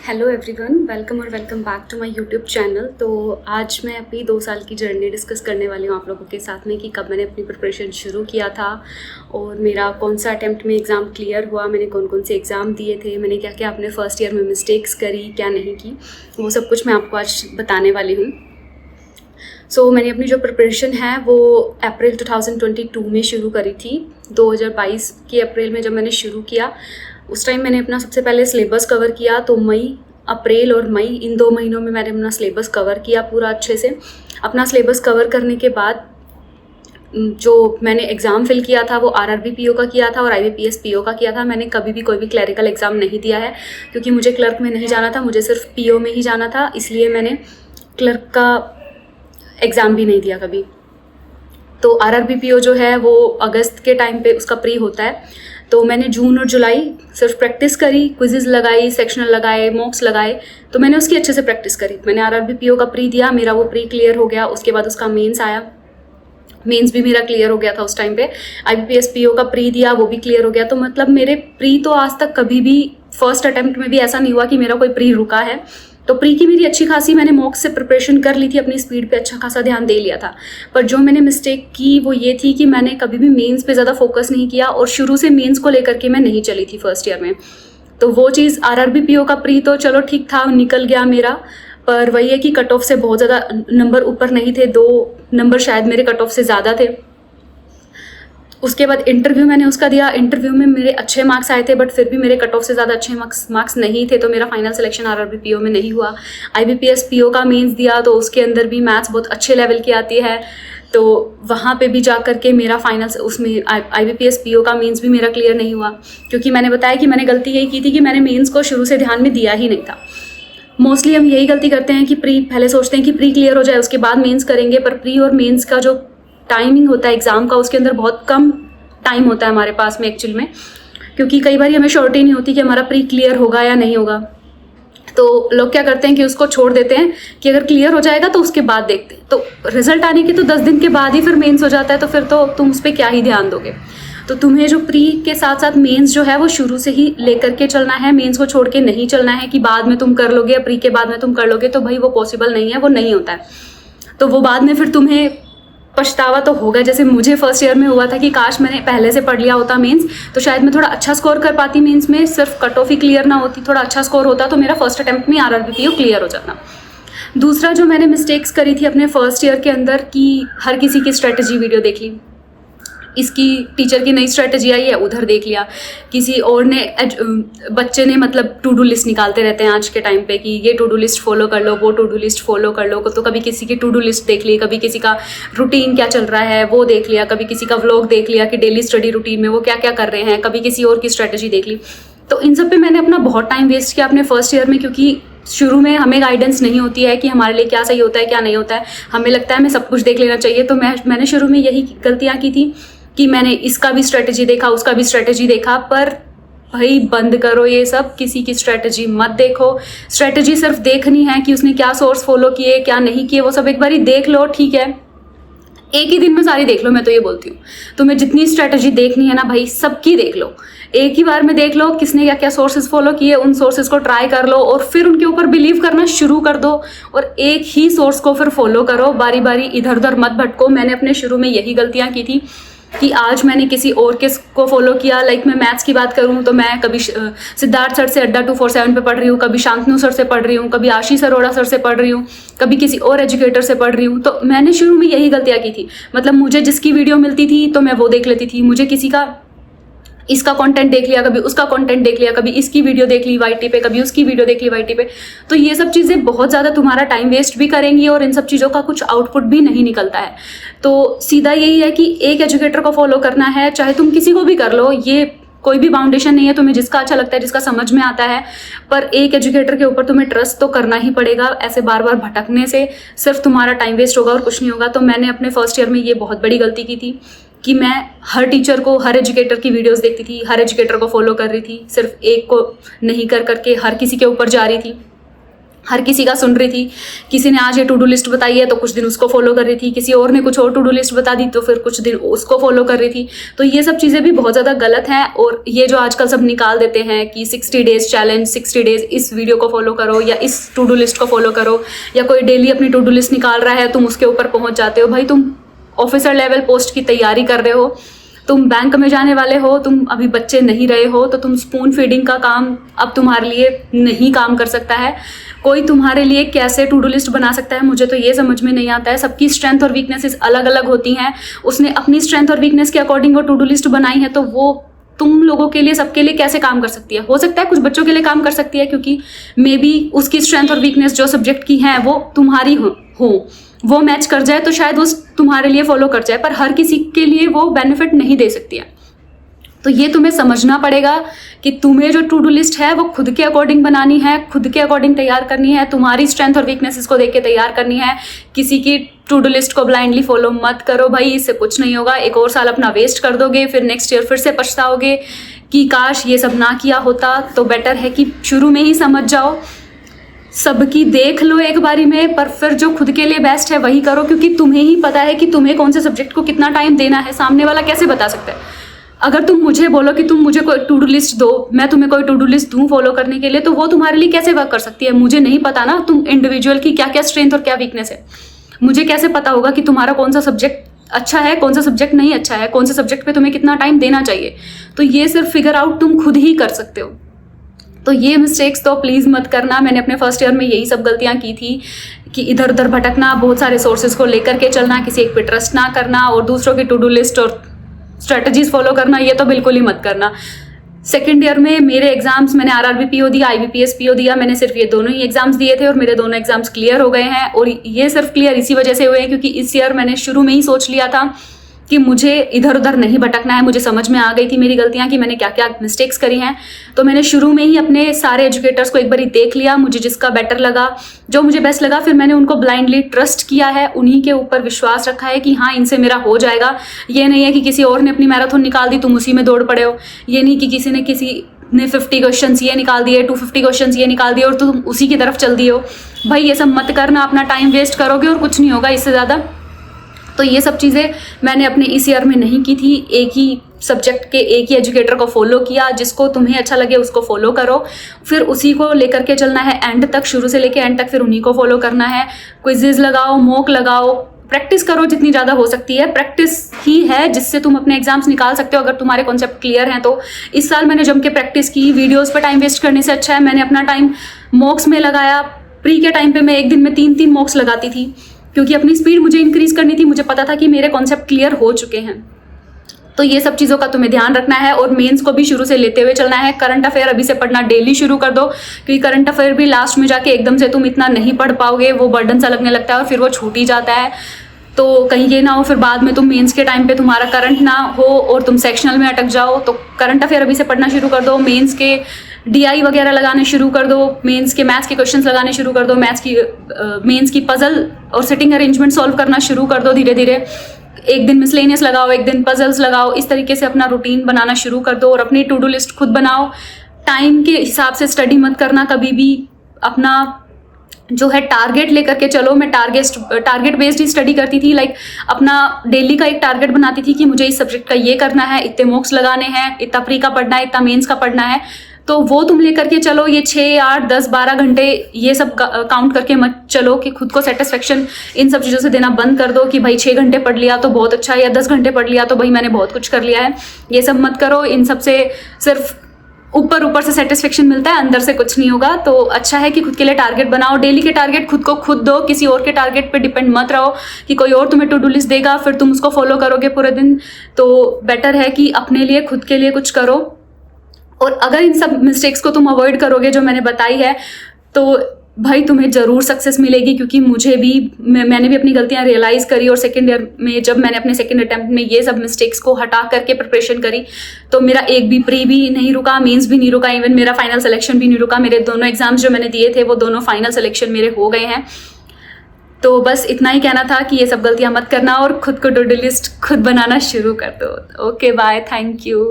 Hello everyone, welcome और welcome back to my YouTube channel. तो आज मैं अपनी 2 साल की जर्नी डिस्कस करने वाली हूँ आप लोगों के साथ में कि कब मैंने अपनी प्रिपरेशन शुरू किया था और मेरा कौन सा अटैम्प्ट में एग्ज़ाम क्लियर हुआ, मैंने कौन कौन से एग्ज़ाम दिए थे, मैंने क्या क्या अपने फर्स्ट ईयर में मिस्टेक्स करी, क्या नहीं की, वो सब कुछ मैं आपको आज बताने वाली हूँ। मैंने अपनी जो प्रिपरेशन है वो अप्रैल 2022 में शुरू करी थी। 2022 के अप्रैल में जब मैंने शुरू किया उस टाइम मैंने अपना सबसे पहले सिलेबस कवर किया। तो अप्रैल और मई इन 2 महीनों में मैंने अपना सिलेबस कवर किया पूरा अच्छे से। अपना सिलेबस कवर करने के बाद जो मैंने एग्ज़ाम फिल किया था वो आरआरबी पीओ का किया था और आईबीपीएस पीओ का किया था। मैंने कभी भी कोई भी क्लरिकल एग्ज़ाम नहीं दिया है क्योंकि मुझे क्लर्क में नहीं जाना था, मुझे सिर्फ पीओ में ही जाना था, इसलिए मैंने क्लर्क का एग्ज़ाम भी नहीं दिया कभी। तो आरआरबी पीओ जो है वो अगस्त के टाइम पे उसका प्री होता है। तो मैंने जून और जुलाई सिर्फ प्रैक्टिस करी, क्विज़ेस लगाई, सेक्शनल लगाए, मॉक्स लगाए, तो मैंने उसकी अच्छे से प्रैक्टिस करी। मैंने आरआरबी पीओ का प्री दिया, मेरा वो प्री क्लियर हो गया। उसके बाद उसका मेंस आया, मेंस भी मेरा क्लियर हो गया था उस टाइम पे। आईबीपीएस पीओ का प्री दिया, वो भी क्लियर हो गया। तो मतलब मेरे प्री तो आज तक कभी भी फर्स्ट अटेम्प्ट में भी ऐसा नहीं हुआ कि मेरा कोई प्री रुका है। तो प्री की मेरी अच्छी खासी मैंने मॉक से प्रिपरेशन कर ली थी, अपनी स्पीड पे अच्छा खासा ध्यान दे लिया था। पर जो मैंने मिस्टेक की वो ये थी कि मैंने कभी भी मेंस पे ज़्यादा फोकस नहीं किया और शुरू से मेंस को लेकर के मैं नहीं चली थी फर्स्ट ईयर में। तो वो चीज़ आरआरबी पीओ का प्री तो चलो ठीक था, निकल गया मेरा, पर वही है कि कट ऑफ से बहुत ज़्यादा नंबर ऊपर नहीं थे, 2 नंबर शायद मेरे कट ऑफ से ज़्यादा थे। उसके बाद इंटरव्यू मैंने उसका दिया, इंटरव्यू में मेरे अच्छे मार्क्स आए थे, बट फिर भी मेरे कट ऑफ से ज़्यादा अच्छे मार्क्स नहीं थे, तो मेरा फाइनल सिलेक्शन आरआरबी पीओ में नहीं हुआ। आईबीपीएस पीओ का मेंस दिया तो उसके अंदर भी मैथ्स बहुत अच्छे लेवल की आती है, तो वहाँ पे भी जा कर के मेरा फाइनल उसमें आईबीपीएस पीओ का मेंस भी मेरा क्लियर नहीं हुआ, क्योंकि मैंने बताया कि मैंने गलती यही की थी कि मैंने मेंस को शुरू से ध्यान में दिया ही नहीं था। मोस्टली हम यही गलती करते हैं कि प्री पहले सोचते हैं कि प्री क्लियर हो जाए उसके बाद मेंस करेंगे, पर प्री और मेंस का जो टाइमिंग होता है एग्ज़ाम का उसके अंदर बहुत कम टाइम होता है हमारे पास में एक्चुअल में, क्योंकि कई बार हमें श्योरिटी नहीं होती कि हमारा प्री क्लियर होगा या नहीं होगा। तो लोग क्या करते हैं कि उसको छोड़ देते हैं कि अगर क्लियर हो जाएगा तो उसके बाद देखते हैं, तो रिजल्ट आने के तो 10 दिन के बाद ही फिर मेंस हो जाता है, तो फिर तो तुम उस पर क्या ही ध्यान दोगे। तो तुम्हें जो प्री के साथ साथ मेंस जो है वो शुरू से ही लेकर के चलना है, मेंस को छोड़ के नहीं चलना है कि बाद में तुम कर लोगे या प्री के बाद में तुम कर लोगे, तो भाई वो पॉसिबल नहीं है, वो नहीं होता है। तो वो बाद में फिर तुम्हें पछतावा तो होगा, जैसे मुझे फर्स्ट ईयर में हुआ था कि काश मैंने पहले से पढ़ लिया होता मेंस, तो शायद मैं थोड़ा अच्छा स्कोर कर पाती मेंस में, सिर्फ कट ऑफ ही क्लियर ना होती, थोड़ा अच्छा स्कोर होता तो मेरा फर्स्ट अटेम्प्ट में आरआरबी पीओ क्लियर हो जाता। दूसरा जो मैंने मिस्टेक्स करी थी अपने फर्स्ट ईयर के अंदर कि हर किसी की स्ट्रेटजी वीडियो देख ली, इसकी टीचर की नई स्ट्रेटजी आई है उधर देख लिया, किसी और ने बच्चे ने मतलब टू डू लिस्ट निकालते रहते हैं आज के टाइम पे कि ये टू डू लिस्ट फॉलो कर लो, वो टू डू लिस्ट फॉलो कर लो, तो कभी किसी की टू डू लिस्ट देख ली, कभी किसी का रूटीन क्या चल रहा है वो देख लिया, कभी किसी का व्लॉग देख लिया कि डेली स्टडी रूटीन में वो क्या क्या कर रहे हैं, कभी किसी और की स्ट्रेटजी देख ली। तो इन सब पे मैंने अपना बहुत टाइम वेस्ट किया अपने फर्स्ट ईयर में, क्योंकि शुरू में हमें गाइडेंस नहीं होती है कि हमारे लिए क्या सही होता है क्या नहीं होता है, हमें लगता है हमें सब कुछ देख लेना चाहिए। तो मैंने शुरू में यही गलतियाँ की थी कि मैंने इसका भी स्ट्रेटजी देखा, उसका भी स्ट्रेटजी देखा, पर भाई बंद करो ये सब, किसी की स्ट्रेटजी मत देखो। स्ट्रेटजी सिर्फ देखनी है कि उसने क्या सोर्स फॉलो किए क्या नहीं किए, वो सब एक बार देख लो, ठीक है, एक ही दिन में सारी देख लो। मैं तो ये बोलती हूँ तुम्हें जितनी स्ट्रेटजी देखनी है ना भाई सबकी देख लो, एक ही बार में देख लो किसने क्या क्या सोर्सेज फॉलो किए, उन सोर्सेज को ट्राई कर लो और फिर उनके ऊपर बिलीव करना शुरू कर दो और एक ही सोर्स को फिर फॉलो करो, बारी बारी इधर उधर मत भटको। मैंने अपने शुरू में यही गलतियाँ की थी कि आज मैंने किसी और के को फॉलो किया। लाइक मैं मैथ्स की बात करूं तो मैं कभी सिद्धार्थ सर से अड्डा 247 पे पढ़ रही हूँ, कभी शांतनु सर से पढ़ रही हूँ, कभी आशीष अरोड़ा सर से पढ़ रही हूँ, कभी किसी और एजुकेटर से पढ़ रही हूँ। तो मैंने शुरू में यही गलतियाँ की थी, मतलब मुझे जिसकी वीडियो मिलती थी तो मैं वो देख लेती थी, मुझे किसी का इसका कंटेंट देख लिया, कभी उसका कंटेंट देख लिया, कभी इसकी वीडियो देख ली वाईटी पे, कभी उसकी वीडियो देख ली वाईटी पे। तो ये सब चीज़ें बहुत ज़्यादा तुम्हारा टाइम वेस्ट भी करेंगी और इन सब चीज़ों का कुछ आउटपुट भी नहीं निकलता है। तो सीधा यही है कि एक एजुकेटर को फॉलो करना है, चाहे तुम किसी को भी कर लो, ये कोई भी बाउंडेशन नहीं है, तुम्हें जिसका अच्छा लगता है जिसका समझ में आता है, पर एक एजुकेटर के ऊपर तुम्हें ट्रस्ट तो करना ही पड़ेगा। ऐसे बार बार भटकने से सिर्फ तुम्हारा टाइम वेस्ट होगा और कुछ नहीं होगा। तो मैंने अपने फर्स्ट ईयर में ये बहुत बड़ी गलती की थी कि मैं हर टीचर को, हर एजुकेटर की वीडियोस देखती थी, हर एजुकेटर को फॉलो कर रही थी, सिर्फ एक को नहीं कर करके हर किसी के ऊपर जा रही थी। हर किसी का सुन रही थी। किसी ने आज ये टू डू लिस्ट बताई है तो कुछ दिन उसको फॉलो कर रही थी, किसी और ने कुछ और टू डू लिस्ट बता दी तो फिर कुछ दिन उसको फॉलो कर रही थी। तो ये सब चीज़ें भी बहुत ज़्यादा गलत हैं। और ये जो आजकल सब निकाल देते हैं कि 60 डेज चैलेंज, 60 डेज इस वीडियो को फॉलो करो या इस टू डू लिस्ट को फॉलो करो, या कोई डेली अपनी टू डू लिस्ट निकाल रहा है, तुम उसके ऊपर पहुँच जाते हो। भाई तुम ऑफिसर लेवल पोस्ट की तैयारी कर रहे हो, तुम बैंक में जाने वाले हो, तुम अभी बच्चे नहीं रहे हो, तो तुम स्पून फीडिंग का काम अब तुम्हारे लिए नहीं काम कर सकता है। कोई तुम्हारे लिए कैसे टू डू लिस्ट बना सकता है, मुझे तो ये समझ में नहीं आता है। सबकी स्ट्रेंथ और वीकनेसेस अलग अलग होती हैं। उसने अपनी स्ट्रेंथ और वीकनेस के अकॉर्डिंग वो टू डू लिस्ट बनाई है, तो वो तुम लोगों के लिए, सबके लिए कैसे काम कर सकती है। हो सकता है कुछ बच्चों के लिए काम कर सकती है, क्योंकि मे बी उसकी स्ट्रेंथ और वीकनेस जो सब्जेक्ट की है वो तुम्हारी हो वो मैच कर जाए, तो शायद वो तुम्हारे लिए फॉलो कर जाए, पर हर किसी के लिए वो बेनिफिट नहीं दे सकती है। तो ये तुम्हें समझना पड़ेगा कि तुम्हें जो टू डू लिस्ट है वो खुद के अकॉर्डिंग बनानी है, खुद के अकॉर्डिंग तैयार करनी है, तुम्हारी स्ट्रेंथ और वीकनेसेस को देख के तैयार करनी है। किसी की टू डू लिस्ट को ब्लाइंडली फॉलो मत करो भाई, इससे कुछ नहीं होगा। एक और साल अपना वेस्ट कर दोगे, फिर नेक्स्ट ईयर फिर से पछताओगे कि काश ये सब ना किया होता। तो बेटर है कि शुरू में ही समझ जाओ, सबकी देख लो एक बारी में, पर फिर जो खुद के लिए बेस्ट है वही करो, क्योंकि तुम्हें ही पता है कि तुम्हें कौन से सब्जेक्ट को कितना टाइम देना है। सामने वाला कैसे बता सकता है? अगर तुम मुझे बोलो कि तुम मुझे कोई टू डू लिस्ट दो, मैं तुम्हें कोई टू डू लिस्ट दूं फॉलो करने के लिए, तो वो तुम्हारे लिए कैसे वर्क कर सकती है? मुझे नहीं पता ना तुम इंडिविजुअल की क्या क्या स्ट्रेंथ और क्या वीकनेस है। मुझे कैसे पता होगा कि तुम्हारा कौन सा सब्जेक्ट अच्छा है, कौन सा सब्जेक्ट नहीं अच्छा है, कौन से सब्जेक्ट पे तुम्हें कितना टाइम देना चाहिए? तो ये सिर्फ फिगर आउट तुम खुद ही कर सकते हो। तो ये मिस्टेक्स तो प्लीज़ मत करना। मैंने अपने फर्स्ट ईयर में यही सब गलतियां की थी कि इधर उधर भटकना, बहुत सारे सोर्सेज को लेकर के चलना, किसी एक पे ट्रस्ट ना करना, और दूसरों की टू डू लिस्ट और स्ट्रेटजीज फॉलो करना, ये तो बिल्कुल ही मत करना। सेकेंड ईयर में मेरे एग्जाम्स, मैंने आरआरबी पीओ दिया, IBPS पीओ दिया, मैंने सिर्फ ये दोनों ही एग्जाम्स दिए थे और मेरे दोनों एग्जाम्स क्लियर हो गए हैं। और ये सिर्फ क्लियर इसी वजह से हुए हैं क्योंकि इस ईयर मैंने शुरू में ही सोच लिया था कि मुझे इधर उधर नहीं भटकना है। मुझे समझ में आ गई थी मेरी गलतियां कि मैंने क्या क्या मिस्टेक्स करी हैं। तो मैंने शुरू में ही अपने सारे एजुकेटर्स को एक बारी देख लिया, मुझे जिसका बेटर लगा, जो मुझे बेस्ट लगा, फिर मैंने उनको ब्लाइंडली ट्रस्ट किया है, उन्हीं के ऊपर विश्वास रखा है कि हाँ इनसे मेरा हो जाएगा। ये नहीं है कि किसी और ने अपनी मैराथन निकाल दी तुम उसी में दौड़ पड़े हो। ये नहीं कि किसी ने 50 क्वेश्चन ये निकाल दिए, 250 क्वेश्चन ये निकाल दिए और तुम उसी की तरफ चल दिए हो। भाई ये सब मत करना, अपना टाइम वेस्ट करोगे और कुछ नहीं होगा इससे ज़्यादा। तो ये सब चीज़ें मैंने अपने इस ईयर में नहीं की थी। एक ही सब्जेक्ट के एक ही एजुकेटर को फॉलो किया, जिसको तुम्हें अच्छा लगे उसको फॉलो करो, फिर उसी को लेकर के चलना है एंड तक, शुरू से लेके एंड तक फिर उन्हीं को फॉलो करना है। क्विज़ेस लगाओ, मॉक लगाओ, प्रैक्टिस करो जितनी ज़्यादा हो सकती है। प्रैक्टिस ही है जिससे तुम अपने एग्जाम्स निकाल सकते हो, अगर तुम्हारे कॉन्सेप्ट क्लियर हैं तो। इस साल मैंने जम के प्रैक्टिस की, वीडियोस पर टाइम वेस्ट करने से अच्छा है मैंने अपना टाइम मॉक्स में लगाया। प्री के टाइम पे मैं एक दिन में 3-3 मॉक्स लगाती थी, क्योंकि अपनी स्पीड मुझे इंक्रीज करनी थी। मुझे पता था कि मेरे कॉन्सेप्ट क्लियर हो चुके हैं। तो ये सब चीज़ों का तुम्हें ध्यान रखना है और मेंस को भी शुरू से लेते हुए चलना है। करंट अफेयर अभी से पढ़ना डेली शुरू कर दो, क्योंकि करंट अफेयर भी लास्ट में जाके एकदम से तुम इतना नहीं पढ़ पाओगे, वो बर्डन सा लगने लगता है और फिर वो छूट ही जाता है। तो कहीं ये ना हो फिर बाद में तुम मेंस के टाइम पे तुम्हारा करंट ना हो और तुम सेक्शनल में अटक जाओ। तो करंट अफेयर अभी से पढ़ना शुरू कर दो, मेंस के DI वगैरह लगाने शुरू कर दो, मेंस के मैथ्स के क्वेश्चंस लगाने शुरू कर दो, मेंस की पजल और सिटिंग अरेंजमेंट सॉल्व करना शुरू कर दो धीरे धीरे। एक दिन मिसलेनियस लगाओ, एक दिन पजल्स लगाओ, इस तरीके से अपना रूटीन बनाना शुरू कर दो और अपनी टू डू लिस्ट खुद बनाओ। टाइम के हिसाब से स्टडी मत करना कभी भी, अपना जो है टारगेट लेकर के चलो। मैं टारगेट बेस्ड ही स्टडी करती थी, लाइक अपना डेली का एक टारगेट बनाती थी कि मुझे इस सब्जेक्ट का ये करना है, इतने मॉक्स लगाने हैं, इतना प्री का पढ़ना है, इतना मेंस का पढ़ना है। तो वो तुम लेकर के चलो। ये 6, 8, 10, 12 घंटे ये सब काउंट करके मत चलो कि खुद को सेटिस्फेक्शन इन सब चीज़ों से देना बंद कर दो कि भाई 6 घंटे पढ़ लिया तो बहुत अच्छा है, या 10 घंटे पढ़ लिया तो भाई मैंने बहुत कुछ कर लिया है। ये सब मत करो। इन सब से सिर्फ ऊपर से सेटिस्फेक्शन मिलता है, अंदर से कुछ नहीं होगा। तो अच्छा है कि खुद के लिए टारगेट बनाओ। डेली के टारगेट खुद को खुद दो, किसी और के टारगेट पे डिपेंड मत रहो कि कोई और तुम्हें टू डू लिस्ट देगा फिर तुम उसको फॉलो करोगे पूरे दिन। तो बेटर है कि अपने लिए खुद के लिए कुछ करो। और अगर इन सब मिस्टेक्स को तुम अवॉइड करोगे जो मैंने बताई है, तो भाई तुम्हें ज़रूर सक्सेस मिलेगी। क्योंकि मुझे भी मैंने भी अपनी गलतियां रियलाइज़ करी और सेकेंड ईयर में जब मैंने अपने सेकेंड अटेम्प्ट में ये सब मिस्टेक्स को हटा करके प्रिपरेशन करी तो मेरा एक भी प्री भी नहीं रुका, मेंस भी नहीं रुका, इवन मेरा फाइनल सिलेक्शन भी नहीं रुका। मेरे दोनों एग्जाम्स जो मैंने दिए थे वो दोनों फाइनल सिलेक्शन मेरे हो गए हैं। तो बस इतना ही कहना था कि ये सब गलतियां मत करना और खुद को टू डू लिस्ट खुद बनाना शुरू कर दो। Okay bye, thank you.